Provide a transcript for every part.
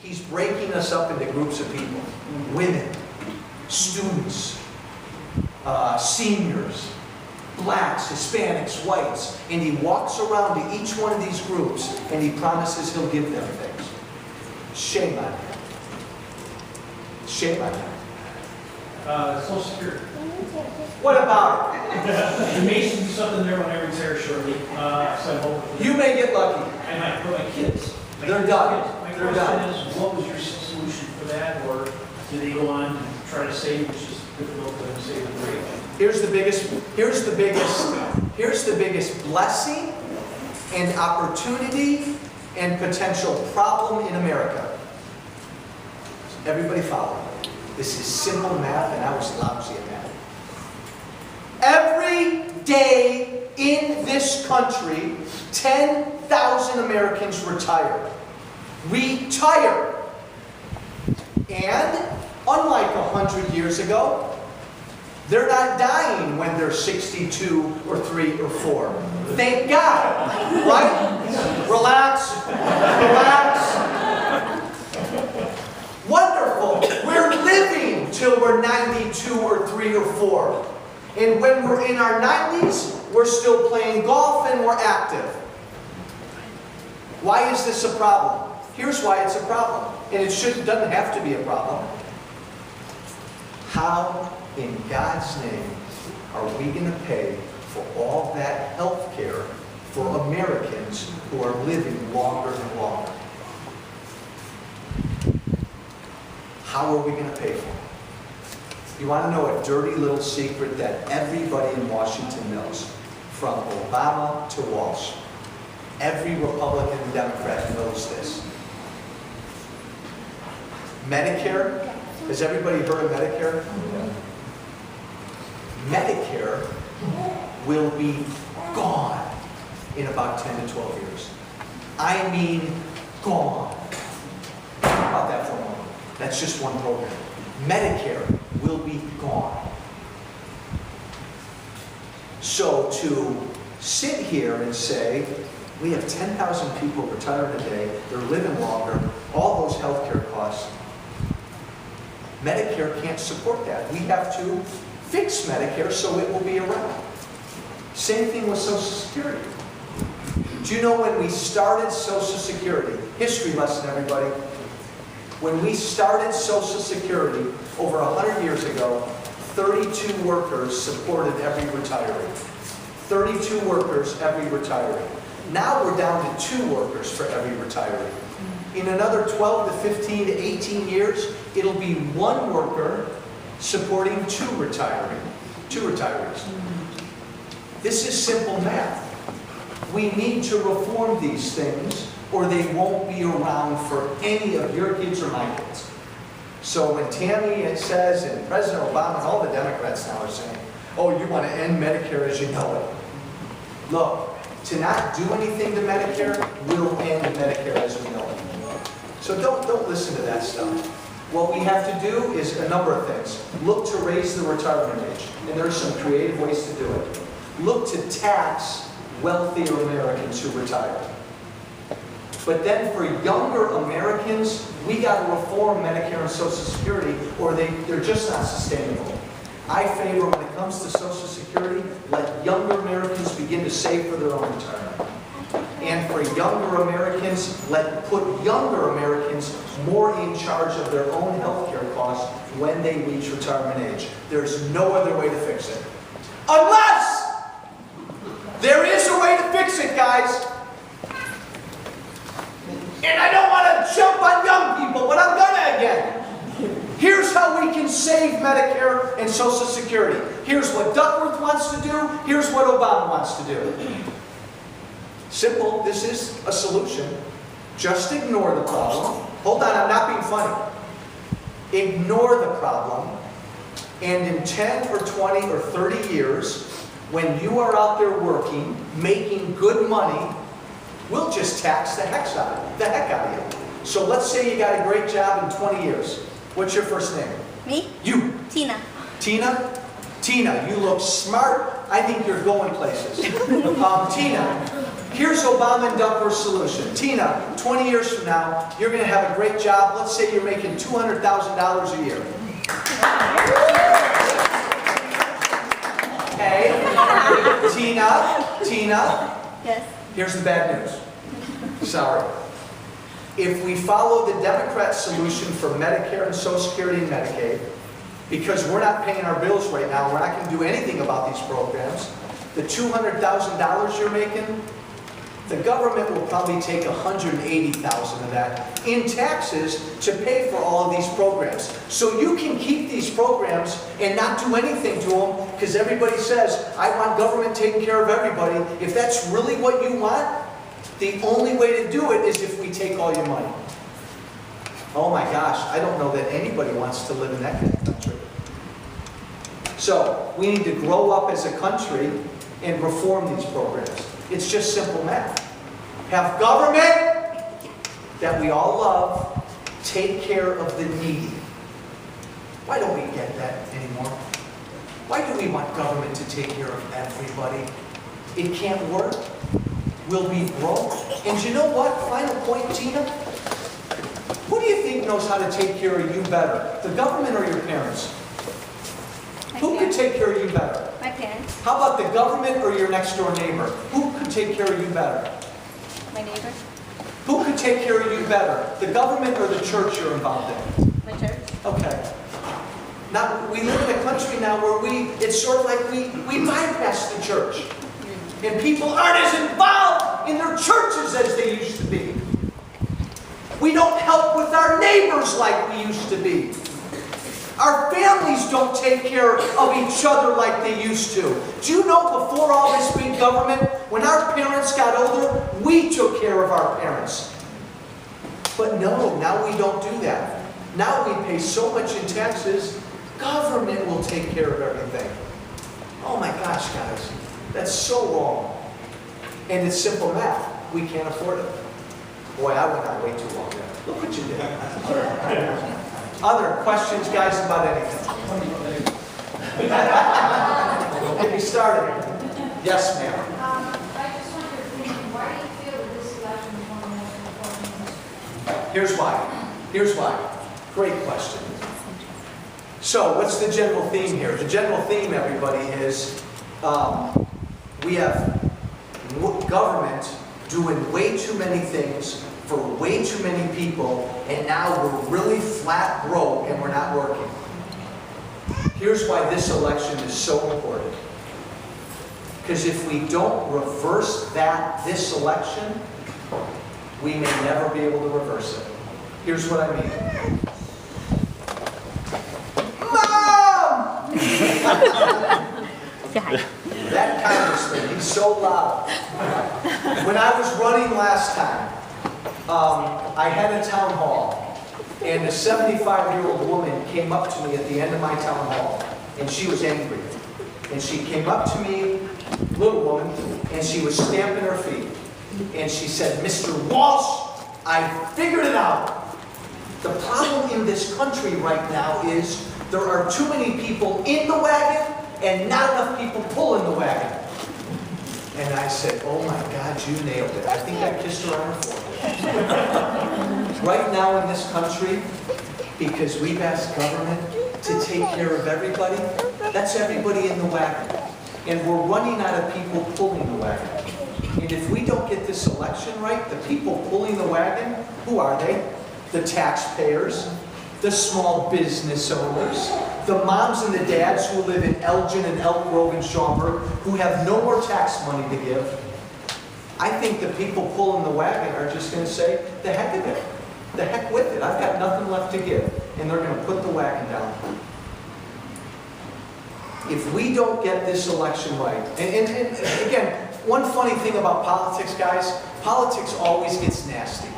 He's breaking us up into groups of people. Women, students, seniors, blacks, Hispanics, whites. And he walks around to each one of these groups and he promises he'll give them things. Shame on him. Shame on him. Social Security. What about it? The Masons do something there when I retire shortly. So I hope. You may get lucky. I might for my kids. They're done. My They're question done. is, what was your solution for that, or do they go on and try to save, which is difficult for them to save the rate? Here's the biggest blessing and opportunity and potential problem in America. Everybody follow me. This is simple math, and I was lousy at math. Every day in this country, 10,000 Americans retire. Retire. And unlike 100 years ago, they're not dying when they're 62 or 3 or 4. Thank God. Right? Relax. Relax. Wonderful. We're living till we're 92 or 3 or 4. And when we're in our 90s, we're still playing golf and we're active. Why is this a problem? Here's why it's a problem. And it doesn't have to be a problem. How in God's name are we going to pay for all that health care for Americans who are living longer and longer? How are we going to pay for it? You want to know a dirty little secret that everybody in Washington knows, from Obama to Walsh? Every Republican and Democrat knows this. Medicare. Has everybody heard of Medicare? Medicare will be gone in about 10 to 12 years. I mean gone. Think about that for a moment. That's just one program. Medicare will be gone. So to sit here and say, we have 10,000 people retiring today, they're living longer, all those health care costs, Medicare can't support that. We have to fix Medicare so it will be around. Same thing with Social Security. Do you know when we started Social Security? History lesson, everybody. When we started Social Security over 100 years ago, 32 workers supported every retiree. 32 workers every retiree. Now we're down to 2 workers for every retiree. In another 12 to 15 to 18 years, it'll be 1 worker supporting 2 retirees. This is simple math. We need to reform these things or they won't be around for any of your kids or my kids. So when Tammy says, and President Obama and all the Democrats now are saying, oh, you want to end Medicare as you know it. Look, to not do anything to Medicare will end Medicare as we know it. So don't listen to that stuff. What we have to do is a number of things. Look to raise the retirement age, and there are some creative ways to do it. Look to tax wealthier Americans who retire. But then for younger Americans, we got to reform Medicare and Social Security or they're just not sustainable. I favor when it comes to Social Security, let younger Americans begin to save for their own retirement. And for younger Americans, put younger Americans more in charge of their own health care costs when they reach retirement age. There's no other way to fix it. Unless there is a way to fix it, guys. And I don't want to jump on young people, but I'm gonna again. Here's how we can save Medicare and Social Security. Here's what Duckworth wants to do. Here's what Obama wants to do. Simple. This is a solution. Just ignore the problem. Hold on, I'm not being funny. Ignore the problem. And in 10 or 20 or 30 years, when you are out there working, making good money, we'll just tax the heck out of you. So let's say you got a great job in 20 years. What's your first name? Me? You. Tina. Tina? Tina, you look smart. I think you're going places. Tina, Here's Obama and Duckworth's solution. Tina, 20 years from now, you're going to have a great job. Let's say you're making $200,000 a year. Okay? Tina, Yes. here's the bad news. Sorry. If we follow the Democrat solution for Medicare and Social Security and Medicaid, because we're not paying our bills right now, we're not going to do anything about these programs, the $200,000 you're making, the government will probably take $180,000 of that in taxes to pay for all of these programs. So you can keep these programs and not do anything to them because everybody says, I want government taking care of everybody. If that's really what you want, the only way to do it is if we take all your money. Oh my gosh, I don't know that anybody wants to live in that kind of country. So we need to grow up as a country and reform these programs. It's just simple math. Have government that we all love take care of the needy. Why don't we get that anymore? Why do we want government to take care of everybody? It can't work. We'll be broke. And you know what? Final point, Tina. Who do you think knows how to take care of you better? The government or your parents? Who could take care of you better? My parents. How about the government or your next door neighbor? Who could take care of you better? My neighbor. Who could take care of you better? The government or the church you're involved in? My church. Okay. Now, we live in a country now where it's sort of like we bypass the church. And people aren't as involved in their churches as they used to be. We don't help with our neighbors like we used to be. Our families don't take care of each other like they used to. Do you know before all this big government, when our parents got older, we took care of our parents. But no, now we don't do that. Now we pay so much in taxes, government will take care of everything. Oh my gosh, guys. That's so wrong. And it's simple math. We can't afford it. Boy, I went on way too long there. Look what you did. Other questions, guys, about anything? Get me started. Yes, ma'am. I just wonder, why do you feel that this election is one of the most important? Here's why. Here's why. Great question. So, what's the general theme here? The general theme, everybody, is we have government doing way too many things for way too many people, and now we're really flat broke and we're not working. Here's why this election is so important. Because if we don't reverse this election, we may never be able to reverse it. Here's what I mean. Mom! That congressman, he's so loud. When I was running last time, I had a town hall, and a 75-year-old woman came up to me at the end of my town hall, and she was angry. And she came up to me, little woman, and she was stamping her feet. And she said, Mr. Walsh, I figured it out. The problem in this country right now is there are too many people in the wagon and not enough people pulling the wagon. And I said, oh my God, you nailed it. I think I kissed her on her forehead. Right now in this country, because we've asked government to take care of everybody, that's everybody in the wagon. And we're running out of people pulling the wagon. And if we don't get this election right, the people pulling the wagon, who are they? The taxpayers, the small business owners, the moms and the dads who live in Elgin and Elk Grove and Schaumburg, who have no more tax money to give. I think the people pulling the wagon are just going to say, the heck of it. The heck with it. I've got nothing left to give. And they're going to put the wagon down. If we don't get this election right, and again, one funny thing about politics, guys, politics always gets nasty.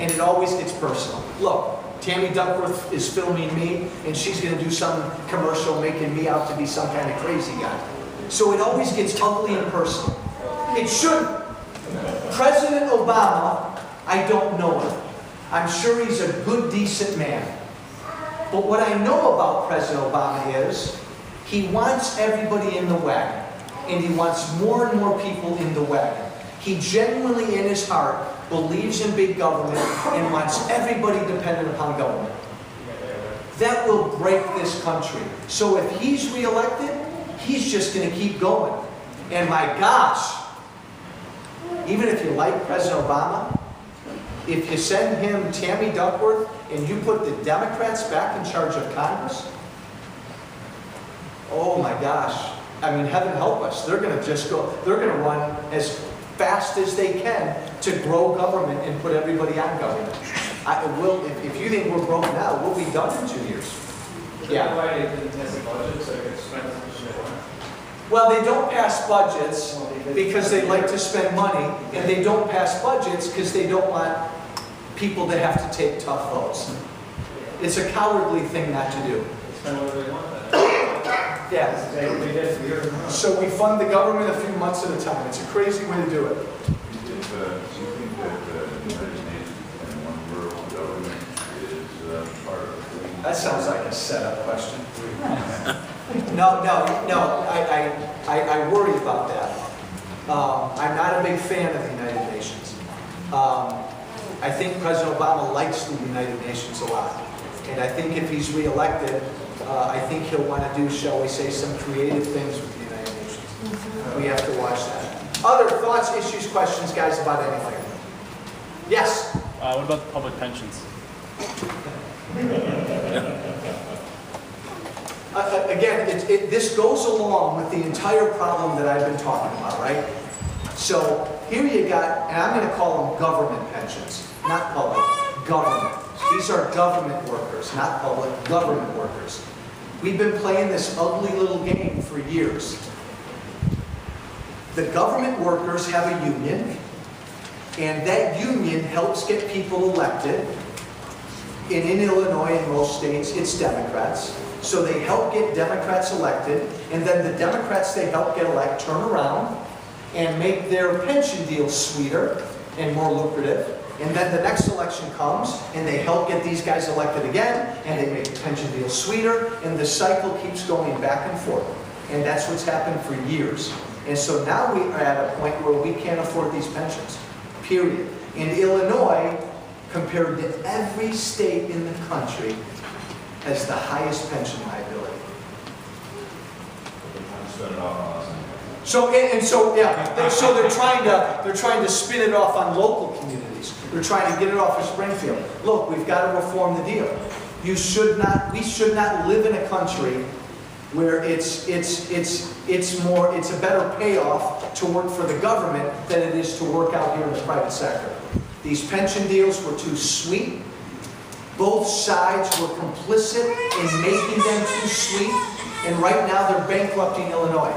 And it always gets personal. Look, Tammy Duckworth is filming me, and she's going to do some commercial making me out to be some kind of crazy guy. So it always gets ugly and personal. It shouldn't. President Obama, I don't know him. I'm sure he's a good, decent man. But what I know about President Obama is he wants everybody in the wagon. And he wants more and more people in the wagon. He genuinely in his heart believes in big government and wants everybody dependent upon government. That will break this country. So if he's reelected, he's just going to keep going. And my gosh, even if you like President Obama, if you send him Tammy Duckworth and you put the Democrats back in charge of Congress, oh my gosh. I mean, heaven help us. They're going to just go, they're going to run as fast as they can to grow government and put everybody on government. If you think we're broke now, we'll be done in 2 years. Yeah. Why they didn't pass the budget, so they could spend as much as they want? Well, they don't pass budgets because they like to spend money, and they don't pass budgets because they don't want people to have to take tough votes. It's a cowardly thing not to do. Spend whatever they want then. Yeah. They did for years and years. So we fund the government a few months at a time. It's a crazy way to do it. Do you think that the United Nations and one world government is part of the... That sounds like a setup question. No. I worry about that. I'm not a big fan of the United Nations. I think President Obama likes the United Nations a lot. And I think if he's reelected, I think he'll want to do, shall we say, some creative things with the United Nations. We have to watch that. Other thoughts, issues, questions, guys, about anything? Yes? What about the public pensions? Again, this goes along with the entire problem that I've been talking about, right? So here you got, and I'm going to call them government pensions, not public, government. These are government workers, not public, government workers. We've been playing this ugly little game for years. The government workers have a union, and that union helps get people elected. And in Illinois and most states, it's Democrats. So they help get Democrats elected, and then the Democrats they help get elected turn around and make their pension deals sweeter and more lucrative. And then the next election comes, and they help get these guys elected again, and they make the pension deals sweeter, and the cycle keeps going back and forth. And that's what's happened for years. And so now we are at a point where we can't afford these pensions, period. In Illinois, compared to every state in the country, has the highest pension liability. Spend it off on us. So they're trying to spin it off on local communities. They're trying to get it off of Springfield. Look, we've got to reform the deal. We should not live in a country where it's a better payoff to work for the government than it is to work out here in the private sector. These pension deals were too sweet. Both sides were complicit in making them too sweet, and right now they're bankrupting Illinois.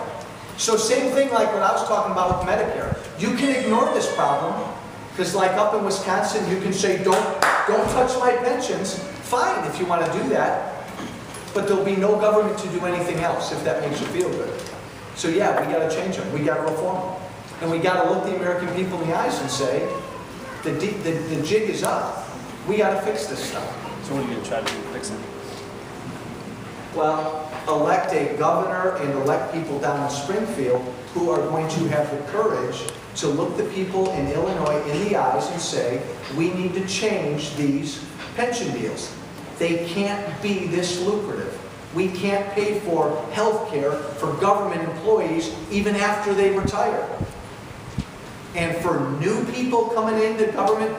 So same thing like what I was talking about with Medicare. You can ignore this problem, because like up in Wisconsin, you can say, don't touch my pensions. Fine, if you want to do that. But there'll be no government to do anything else if that makes you feel good. So yeah, we got to change them. We got to reform them. And we got to look the American people in the eyes and say, the jig is up. We got to fix this stuff. So what are you going to try to fix it? Well, elect a governor and elect people down in Springfield who are going to have the courage to look the people in Illinois in the eyes and say, we need to change these pension deals. They can't be this lucrative. We can't pay for health care for government employees even after they retire. And for new people coming into government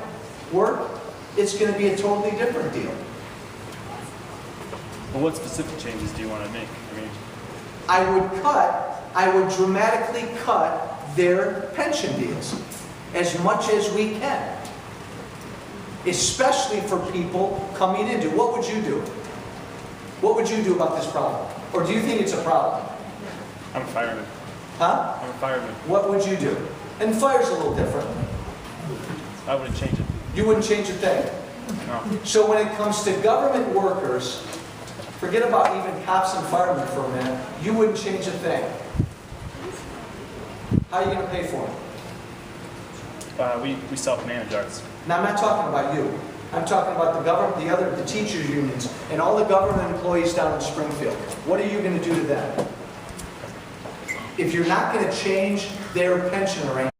work, it's going to be a totally different deal. Well, what specific changes do you want to make? I would dramatically cut their pension deals as much as we can. Especially for people coming into. What would you do? What would you do about this problem? Or do you think it's a problem? I'm a fireman. Huh? I'm a fireman. What would you do? And fire's a little different. I wouldn't change it. You wouldn't change a thing. No. So when it comes to government workers, forget about even cops and firemen for a minute, you wouldn't change a thing. How are you going to pay for them? We self-manage ours. Now, I'm not talking about you. I'm talking about the government, the teachers' unions, and all the government employees down in Springfield. What are you going to do to them? If you're not going to change their pension arrangement,